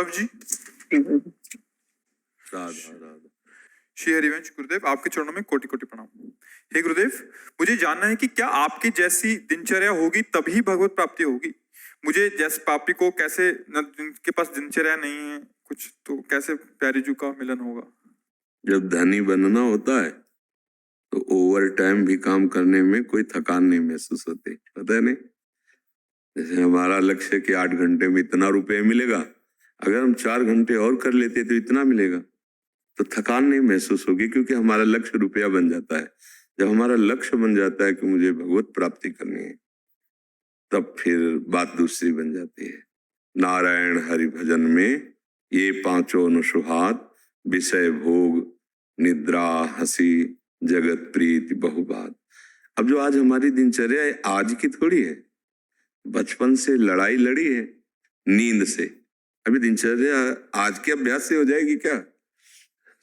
गौरव जी। राधा राधा। श्री हरिवंश गुरुदेव, आपके चरणों में कोटि कोटि प्रणाम। हे गुरुदेव, मुझे जानना है कि क्या आपकी जैसी दिनचर्या होगी तभी भगवत प्राप्ति होगी। मुझे जैसे पापी को कैसे जिनके पास दिनचर्या नहीं है कुछ, तो कैसे प्यारी जू का मिलन होगा। जब धनी बनना होता है तो ओवर टाइम भी काम करने में कोई थकान नहीं महसूस होती, पता है नहीं। जैसे हमारा लक्ष्य कि 8 घंटे में इतना रुपये मिलेगा, अगर हम 4 घंटे और कर लेते तो इतना मिलेगा, तो थकान नहीं महसूस होगी, क्योंकि हमारा लक्ष्य रुपया बन जाता है। जब हमारा लक्ष्य बन जाता है कि मुझे भगवत प्राप्ति करनी है, तब फिर बात दूसरी बन जाती है। नारायण हरि भजन में ये 5 अनुसुहात, विषय भोग, निद्रा, हंसी, जगत प्रीति, बहुबात। अब जो आज हमारी दिनचर्या है, आज की थोड़ी है। बचपन से लड़ाई लड़ी है नींद से, अभी दिनचर्या आज के अभ्यास से हो जाएगी क्या?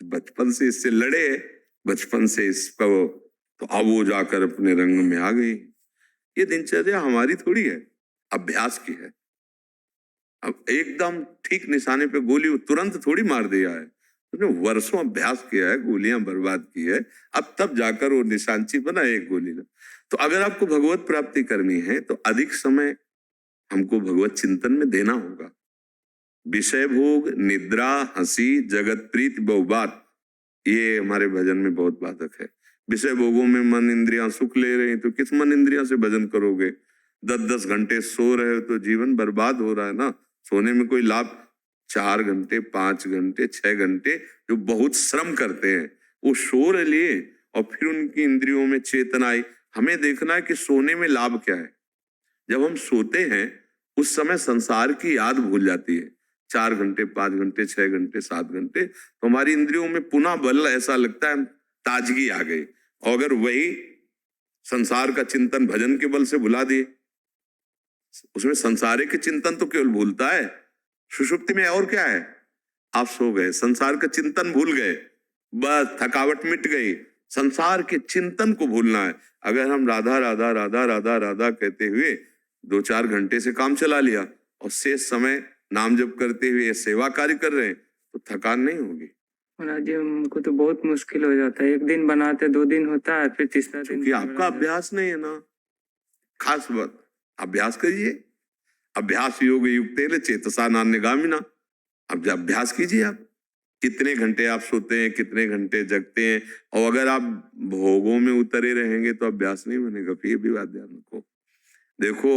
बचपन से इससे लड़े, बचपन से इसको, तो अब वो जाकर अपने रंग में आ गई। ये दिनचर्या हमारी थोड़ी है, अभ्यास की है। अब एकदम ठीक निशाने पे गोली तुरंत थोड़ी मार दिया है, उसने वर्षों अभ्यास किया है, गोलियां बर्बाद की है, अब तब जाकर वो निशानची बना एक गोली ना। तो अगर आपको भगवत प्राप्ति करनी है तो अधिक समय हमको भगवत चिंतन में देना होगा। विषय भोग, निद्रा, हंसी, जगत प्रीति, बहुबात, ये हमारे भजन में बहुत बाधक है। विषय भोगों में मन इंद्रियां सुख ले रही हैं, तो किस मन इंद्रियां से भजन करोगे? 10-10 घंटे सो रहे हो तो जीवन बर्बाद हो रहा है ना। सोने में कोई लाभ? 4 घंटे, 5 घंटे, 6 घंटे जो बहुत श्रम करते हैं, वो सो लिए और फिर उनकी इंद्रियों में चेतना आई। हमें देखना है कि सोने में लाभ क्या है। जब हम सोते हैं उस समय संसार की याद भूल जाती है। 4 घंटे, 5 घंटे, 6 घंटे, 7 घंटे, तो हमारी इंद्रियों में पुनः बल, ऐसा लगता है ताजगी आ गई। और अगर वही संसार का चिंतन भजन के बल से भुला दिए, उसमें संसारिक चिंतन तो केवल भूलता है, सुषुप्ति में और क्या है? आप सो गए, संसार का चिंतन भूल गए, बस थकावट मिट गई। संसार के चिंतन को भूलना है। अगर हम राधा राधा राधा राधा राधा कहते हुए 2-4 घंटे से काम चला लिया और शेष समय नाम जप करते हुए सेवा कार्य कर रहे हैं, तो थकान नहीं होगी। जी, हमको तो बहुत मुश्किल हो जाता है। एक दिन बनाते 2 दिन होता है, फिर तीसरा दिन। क्योंकि आपका अभ्यास नहीं है ना। खास बात, अभ्यास करिए। अभ्यास योग युक्तेन चेतसा नान्यगामिना। अब जब अभ्यास कीजिए, आप कितने घंटे आप सोते हैं, कितने घंटे जगते हैं, और अगर आप भोगों में उतरे रहेंगे तो अभ्यास नहीं बनेगा। फिर भी बात ध्यान रखो। देखो,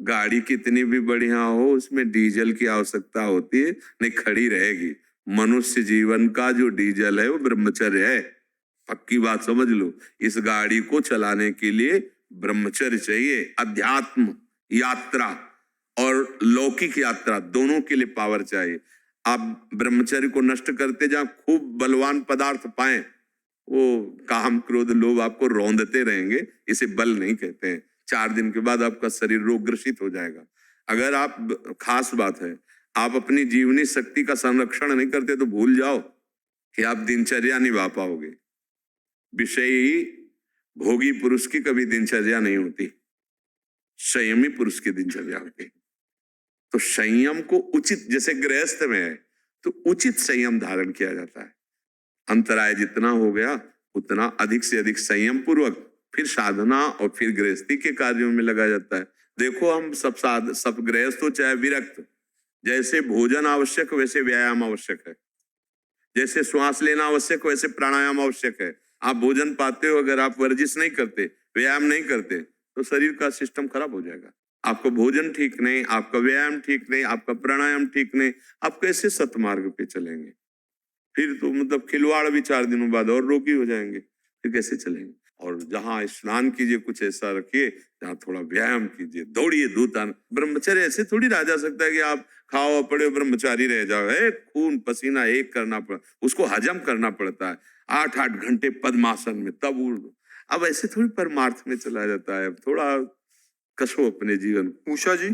गाड़ी कितनी भी बढ़िया हो, उसमें डीजल की आवश्यकता होती है, नहीं खड़ी रहेगी। मनुष्य जीवन का जो डीजल है वो ब्रह्मचर्य है। पक्की बात समझ लो। इस गाड़ी को चलाने के लिए ब्रह्मचर्य चाहिए। अध्यात्म यात्रा और लौकिक यात्रा दोनों के लिए पावर चाहिए। आप ब्रह्मचर्य को नष्ट करते जहां खूब बलवान पदार्थ पाए, वो काम क्रोध लोभ आपको रौंदते रहेंगे। इसे बल नहीं कहते हैं। 4 दिन के बाद आपका शरीर रोग ग्रसित हो जाएगा। अगर आप, खास बात है, आप अपनी जीवनी शक्ति का संरक्षण नहीं करते तो भूल जाओ कि आप दिनचर्या निभा पाओगे। विषयी भोगी पुरुष की कभी दिनचर्या नहीं होती, संयमी पुरुष की दिनचर्या होती। तो संयम को उचित, जैसे गृहस्थ में है तो उचित संयम धारण किया जाता है। अंतराय जितना हो गया उतना अधिक से अधिक संयम पूर्वक फिर साधना और फिर गृहस्थी के कार्यों में लगा जाता है। देखो, हम सब गृहस्थ हो चाहे विरक्त, जैसे भोजन आवश्यक वैसे व्यायाम आवश्यक है, जैसे श्वास लेना आवश्यक वैसे प्राणायाम आवश्यक है। आप भोजन पाते हो, अगर आप वर्जिश नहीं करते, व्यायाम नहीं करते, तो शरीर का सिस्टम खराब हो जाएगा। आपका भोजन ठीक नहीं, आपका व्यायाम ठीक नहीं, आपका प्राणायाम ठीक नहीं, आप कैसे सतमार्ग पे चलेंगे? फिर तो मतलब खिलवाड़ भी 4 दिनों बाद और रोगी हो जाएंगे, फिर कैसे चलेंगे? और जहां स्नान कीजिए कुछ ऐसा रखिए, जहां थोड़ा व्यायाम कीजिए, दौड़िए धूतान। ब्रह्मचर्य ऐसे थोड़ी रहा जा सकता है कि आप खाओ पड़े ब्रह्मचारी रह जाओ। खून पसीना एक करना पड़ा, उसको हजम करना पड़ता है। 8-8 घंटे पद्मासन में, तब अब ऐसे थोड़ी परमार्थ में चला जाता है। अब थोड़ा कसो अपने जीवन। उषा जी।